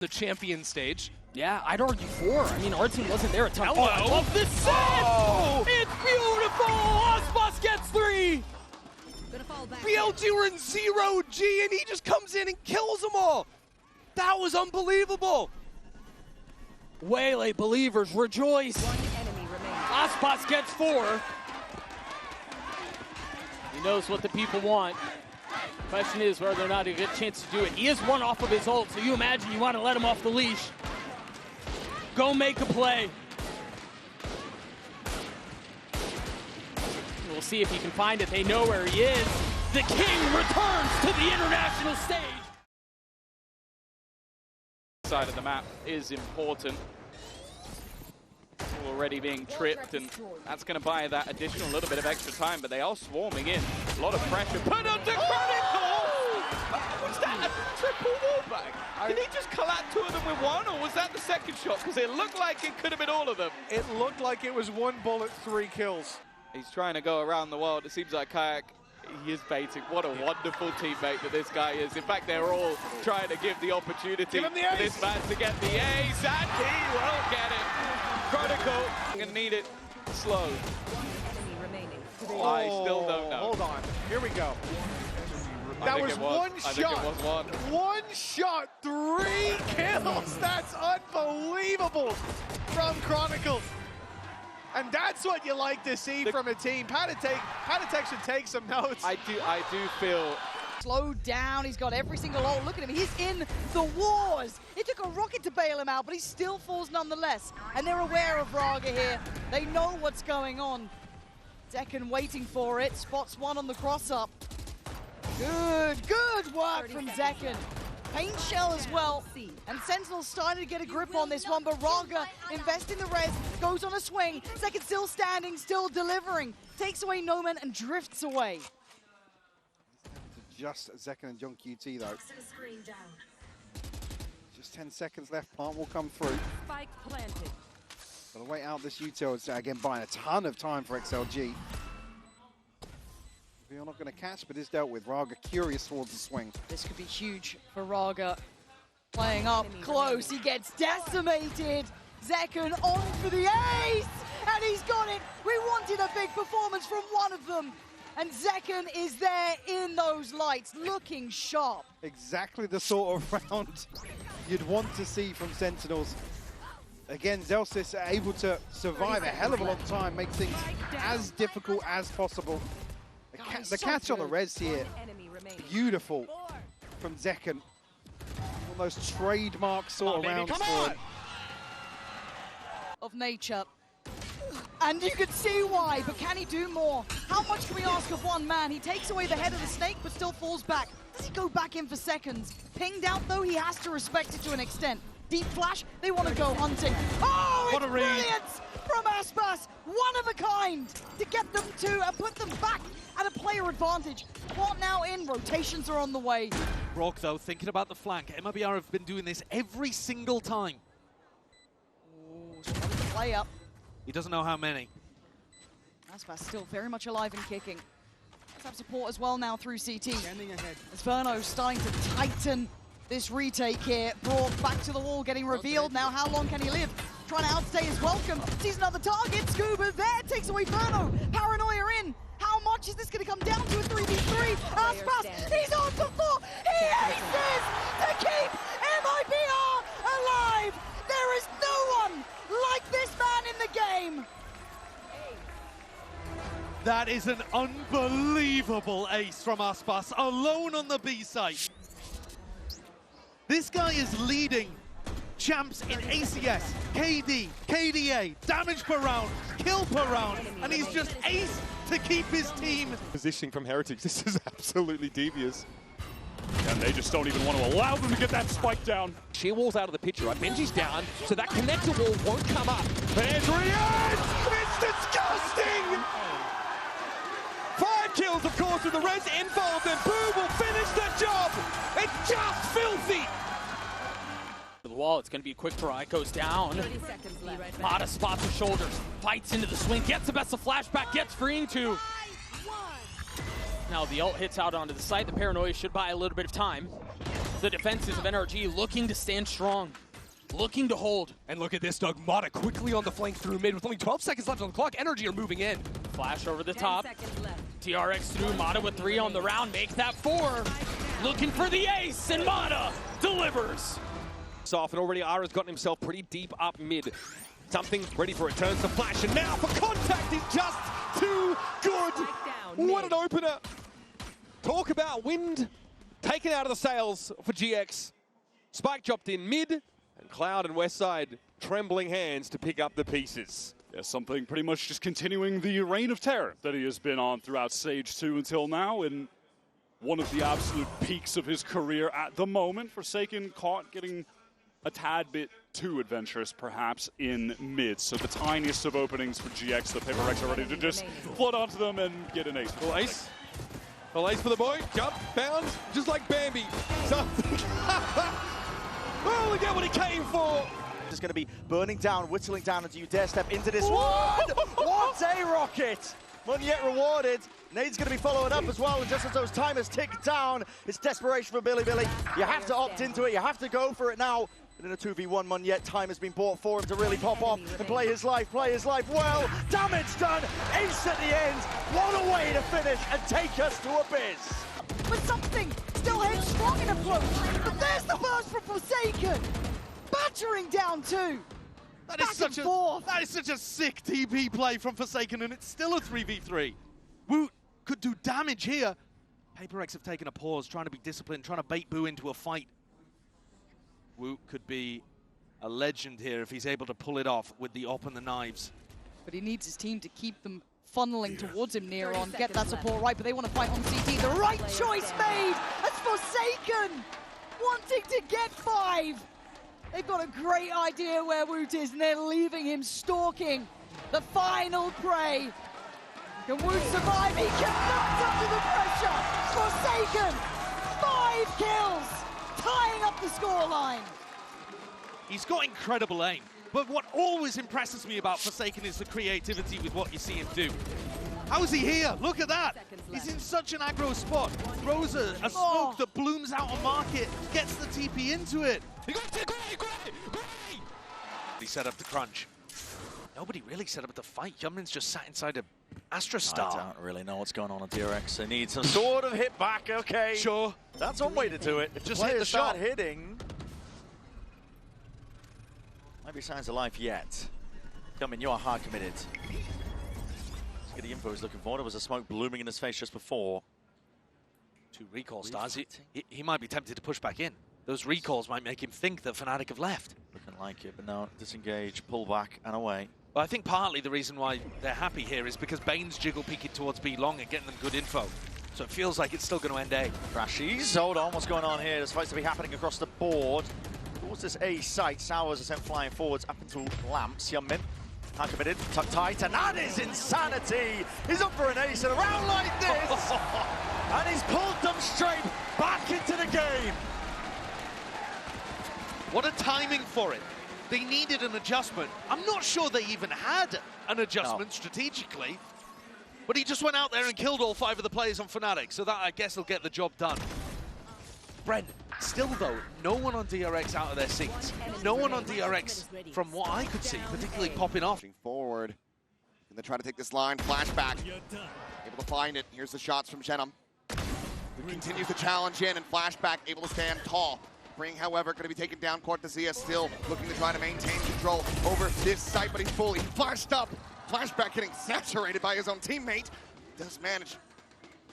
the champion stage. Yeah, I'd argue 4. I mean, our team wasn't there a ton. Hello. Oh, I love this set! Oh. It's beautiful! Ospas gets 3! BLG were in 0G and he just comes in and kills them all. That was unbelievable. Waylay believers rejoice. Ospas gets 4. He knows what the people want. Question is whether or not he gets a chance to do it. He is 1 off of his ult, so you imagine you want to let him off the leash. Go make a play. We'll see if he can find it. They know where he is. The king returns to the international stage. Side of the map is important. Already being tripped, and that's going to buy that additional little bit of extra time, but they are swarming in. A lot of pressure put onto Chronicle! Was that a triple wallbang? Did he just collapse 2 of them with 1, or was that the second shot? Because it looked like it could have been all of them. It looked like it was 1 bullet, 3 kills. He's trying to go around the world. It seems like Kayak, he is baiting. What a wonderful teammate that this guy is. In fact, they're all trying to give the opportunity for this man to get the ace, and he will get it. Chronicle, gonna need it slow. Oh, I still don't know. Hold on, here we go. That was 1 shot. One shot, 3 kills. That's unbelievable from Chronicle. And that's what you like to see from a team. Panatek should take some notes. I do feel. Slowed down, he's got every single ult. Look at him, he's in the wars. It took a rocket to bail him out, but he still falls nonetheless. And they're aware of Raga here. They know what's going on. Zekken waiting for it, spots 1 on the cross-up. Good work from Zekken. Paint shell as well, and Sentinels starting to get a grip on this one, but Raga investing the res, goes on a swing. Zekken still standing, still delivering. Takes away Noman and drifts away. Just Zekken and John QT though. Just 10 seconds left, plant will come through. Spike planted. Gotta wait out this util, it's again buying a ton of time for XLG. You're not going to catch, but is dealt with. Raga curious towards the swing. This could be huge for Raga. Playing up close, he gets decimated. Zekken on for the ace, and he's got it. We wanted a big performance from one of them, and Zekken is there in those lights, looking sharp. Exactly the sort of round you'd want to see from Sentinels. Again, Zelsys are able to survive a hell of a long time, make things as difficult as possible. The catch on the res here, beautiful from Zekken. Almost trademark sort of rounds for him. Of nature. And you can see why, but can he do more? How much can we ask of one man? He takes away the head of the snake, but still falls back. Does he go back in for seconds? Pinged out, though, he has to respect it to an extent. Deep flash, they want to go hunting. Oh, it's brilliant from Aspas! One of a kind to get them to and put them back at a player advantage. What now in? Rotations are on the way. Rock, though, thinking about the flank. MIBR have been doing this every single time. Ooh, so what is the play up? He doesn't know how many. Aspas still very much alive and kicking. Let's have support as well now through CT. As Verno starting to tighten this retake here, brought back to the wall, getting revealed. Now, how long can he live? Trying to outstay his welcome. Sees another target. Scuba there, takes away Verno. Paranoia in. How much is this going to come down to a 3v3? Aspas, he's on to 4. He aces to keep MIBR alive. There is no one like this man in the game. That is an unbelievable ace from Aspas, alone on the B site. This guy is leading champs in ACS, KD, KDA, damage per round, kill per round, and he's just ace to keep his team. Positioning from Heritage, this is absolutely devious. And they just don't even want to allow them to get that spike down. Sheer wall's out of the picture, right? Benji's down, so that connector wall won't come up. Adrian! It's disgusting! 5 kills, of course, with the res involved, and Boo will finish the job! It's just filthy! The wall, it's going to be quick for Eye, goes down. Mata spots her shoulders, fights into the swing, gets the best of flashback, gets freeing to. Now the ult hits out onto the site. The paranoia should buy a little bit of time. The defenses of NRG looking to stand strong, looking to hold. And look at this, Doug. Mata quickly on the flank through mid with only 12 seconds left on the clock. NRG are moving in. Flash over the top. TRX through, Mata with 3 on the round, make that 4. Looking for the ace, and Mata delivers. Off, and already Ara's gotten himself pretty deep up mid. Something ready for it, turns to flash, and now for contact is just too good. What an opener. Talk about wind taken out of the sails for GX. Spike dropped in mid, and Cloud and Westside trembling hands to pick up the pieces. Yeah, something pretty much just continuing the reign of terror that he has been on throughout Stage 2 until now, and one of the absolute peaks of his career at the moment. Forsaken caught getting a tad bit too adventurous, perhaps, in mid. So the tiniest of openings for GX, the Paper Rex are ready to just flood onto them and get an ace. Full ace. Full ace for the boy. Jump, bounds, just like Bambi. Something. Well, we get what he came for. Just going to be burning down, whittling down, and do you dare step into this one? What a rocket! Munyet rewarded. Nade's going to be following up as well, and just as those timers tick down, it's desperation for Billy. You have to opt into it, you have to go for it now. And in a 2v1, Munyet, time has been bought for him to really pop off and play his life well. Damage done, ace at the end. What a way to finish and take us to Abyss. But something still headstrong in approach. But there's the burst from Forsaken. Battering down 2. That is such a sick TP play from Forsaken, and it's still a 3v3. Woot could do damage here. Paper X have taken a pause, trying to be disciplined, trying to bait Boo into a fight. Woot could be a legend here if he's able to pull it off with the op and the knives. But he needs his team to keep them funneling towards him near on, get that support right, but they want to fight on CT. The right choice made! That's Forsaken! Wanting to get 5! They've got a great idea where Woot is, and they're leaving him stalking the final prey. Can Woot survive? He cannot under the pressure! Forsaken! 5 kills! Tying up the scoreline! He's got incredible aim, but what always impresses me about Forsaken is the creativity with what you see him do. How is he here? Look at that! He's in such an aggro spot. Throws a smoke that blooms out on market, gets the TP into it. He set up the crunch. Nobody really set up the fight. Yummin's just sat inside a Astra Star. I don't really know what's going on DRX. They need some sort of hit back, okay. Sure. That's one way to do it. If just hit the shot. Hitting. Might be signs of life yet. Yummin, you are hard committed. Let's get the info he's looking for. There was a smoke blooming in his face just before. 2 recall stars. He might be tempted to push back in. Those recalls might make him think that Fnatic have left. Looking like it, but now disengage, pull back, and away. Well, I think partly the reason why they're happy here is because Bane's jiggle peeking towards B long and getting them good info. So it feels like it's still going to end A. Crashies, hold on, what's going on here? There's fights to be happening across the board. Towards this A site, Sours are sent flying forwards up into Lamps. Yummin, hard committed, tuck tight, and that is insanity! He's up for an ace in a round like this! And he's pulled them straight back into the game! What a timing for it. They needed an adjustment. I'm not sure they even had an adjustment strategically, but he just went out there and killed all 5 of the players on Fnatic, so that, I guess, will get the job done. Brent, still though, no one on DRX out of their seats. No one on DRX, from what I could see, particularly popping off. Forward, and they try to take this line, flashback. Able to find it. Here's the shots from Shenum. Continues to challenge in, and flashback able to stand tall. Bring, however, going to be taken down. Cortezia still looking to try to maintain control over this site, but he's fully flashed up. Flashback getting saturated by his own teammate. Does manage to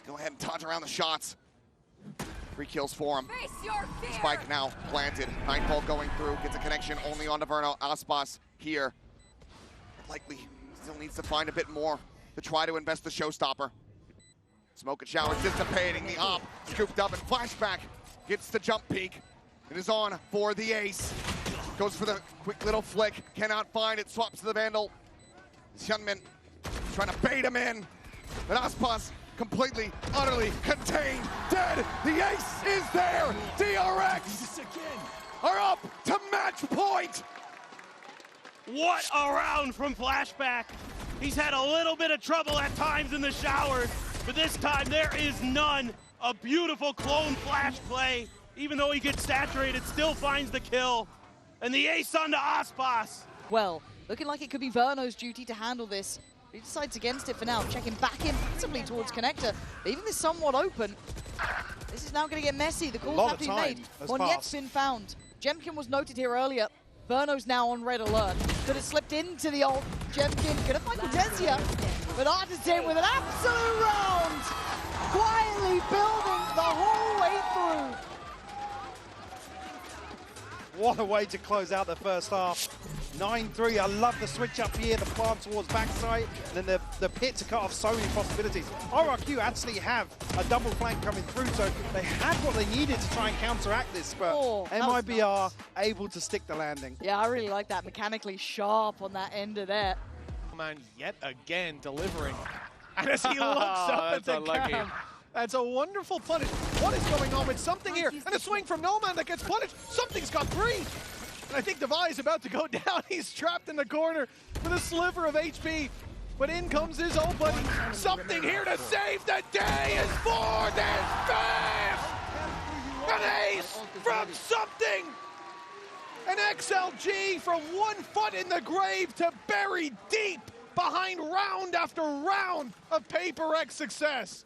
go ahead and dodge around the shots. 3 kills for him. Spike now planted. Nightfall going through, gets a connection only on Verno. Aspas here. Likely still needs to find a bit more to try to invest the showstopper. Smoke and showers dissipating. The op scooped up, and flashback gets the jump peak. It is on for the ace. Goes for the quick little flick. Cannot find it. Swaps to the Vandal. Hyunmin trying to bait him in. But Aspas completely, utterly contained. Dead. The ace is there. DRX are up to match point. What a round from Flashback. He's had a little bit of trouble at times in the showers, but this time there is none. A beautiful clone flash play. Even though he gets saturated, still finds the kill. And the ace onto Aspas. Well, looking like it could be Verno's duty to handle this. He decides against it for now, checking back in passively towards Connector. Leaving this somewhat open. This is now going to get messy. The calls have to be made. Monyette's been found. Jemkin was noted here earlier. Verno's now on red alert. Could have slipped into the ult. Jemkin gonna find Cortezia. But Artisan with an absolute round. Quietly building the whole way through. What a way to close out the first half. 9-3, I love the switch up here, the plant towards backside, and then the pit to cut off so many possibilities. RRQ actually have a double flank coming through, so they had what they needed to try and counteract this, but MIBR able to stick the landing. Yeah, I really like that. Mechanically sharp on that end of there. Man, yet again delivering. And as he looks up at the cam, that's a wonderful punish. What is going on with something here? And a swing from Noman that gets punished. Something's got three. And I think Devi is about to go down. He's trapped in the corner with a sliver of HP. But in comes his old buddy. Something here to save the day is for this fifth. An ace from something. An XLG from 1 foot in the grave to bury deep behind round after round of Paper X success.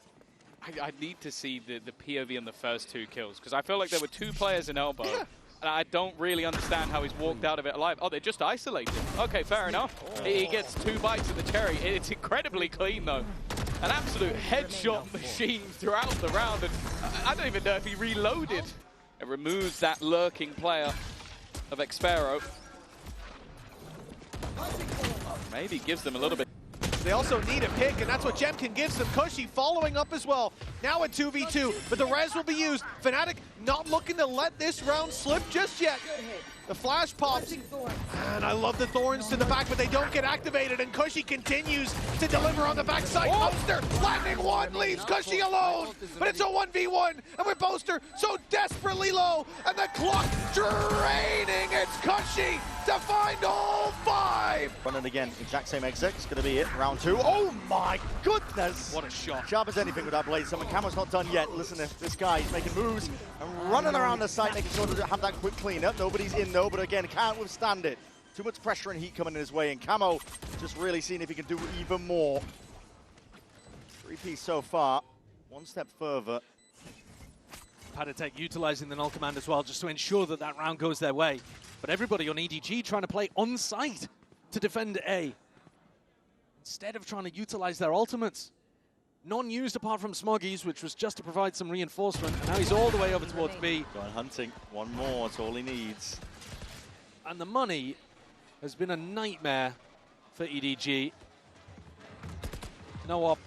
I need to see the POV on the first 2 kills, because I feel like there were 2 players in elbow, and I don't really understand how he's walked out of it alive. Oh, they're just isolated. Okay, fair enough. He gets 2 bites of the cherry. It's incredibly clean, though. An absolute headshot machine throughout the round, and I don't even know if he reloaded. It removes that lurking player of Xpero. Maybe gives them a little bit. They also need a pick, and that's what Jemkin gives them. Kushi following up as well. Now a 2v2, but the res will be used. Fnatic not looking to let this round slip just yet. The flash pops, and I love the thorns to the back, but they don't get activated, and Kushi continues to deliver on the backside. Boaster landing one, leaves Kushi alone, but it's a 1v1, and with Boaster so desperately low, and the clock draining, it's Kushi to find all 5. Running again, exact same exit, it's gonna be it, round 2. Oh my goodness! What a shot. Sharp as anything with that blade. Someone, Camo's not done yet. Listen to this guy, he's making moves and running around the site, making sure to have that quick cleanup. Nobody's in though, but again, can't withstand it. Too much pressure and heat coming in his way, and Camo just really seeing if he can do even more. 3P so far, 1 step further. Padatek utilizing the null command as well, just to ensure that that round goes their way. But everybody on EDG trying to play on site to defend A, instead of trying to utilize their ultimates. None used apart from Smoggy's, which was just to provide some reinforcement. And now he's all the way over towards B. Going hunting, 1 more, that's all he needs. And the money has been a nightmare for EDG. No op,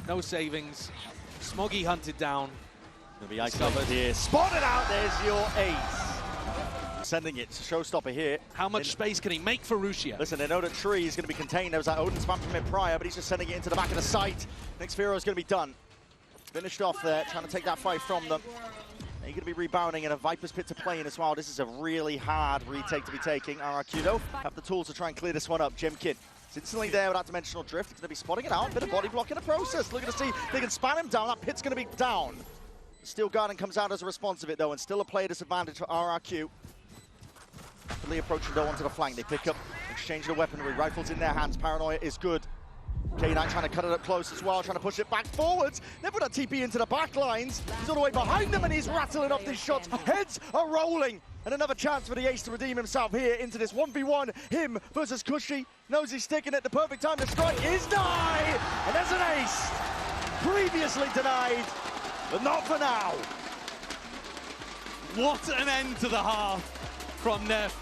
no savings. Smoggy hunted down. Gonna be isolated here. Spotted out, there's your ace. Sending it to Showstopper here. How much space can he make for Rusia? Listen, they know that Tree is going to be contained. There was that Odin spam from him prior, but he's just sending it into the back of the site. Next Pharaoh is going to be done. Finished off there, trying to take that fight from them. They're going to be rebounding in a Viper's Pit to play in as well. This is a really hard retake to be taking. RRQ, though, have the tools to try and clear this one up. Jemkin, it's instantly there with that Dimensional Drift. He's going to be spotting it out. Bit of body block in the process. Looking to see if they can spam him down. That pit's going to be down. Steel Garden comes out as a response of it, though, and still a player disadvantage for RRQ. Rapidly approaching though onto the flank. They pick up, exchange the weaponry. Rifles in their hands. Paranoia is good. K9 trying to cut it up close as well, trying to push it back forwards. They put a TP into the back lines. He's all the way behind them and he's rattling off these shots. Heads are rolling. And another chance for the ace to redeem himself here into this 1v1. Him versus Kushi. Knows he's sticking it. The perfect time to strike is denied. And there's an ace. Previously denied, but not for now. What an end to the half from Neff.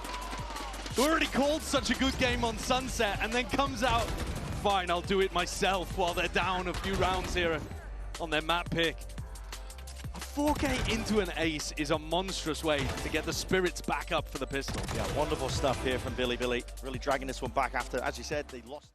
Who already called such a good game on Sunset and then comes out, fine, I'll do it myself while they're down a few rounds here on their map pick. A 4K into an ace is a monstrous way to get the spirits back up for the pistol. Yeah, wonderful stuff here from Billy. Really dragging this one back after, as you said, they lost.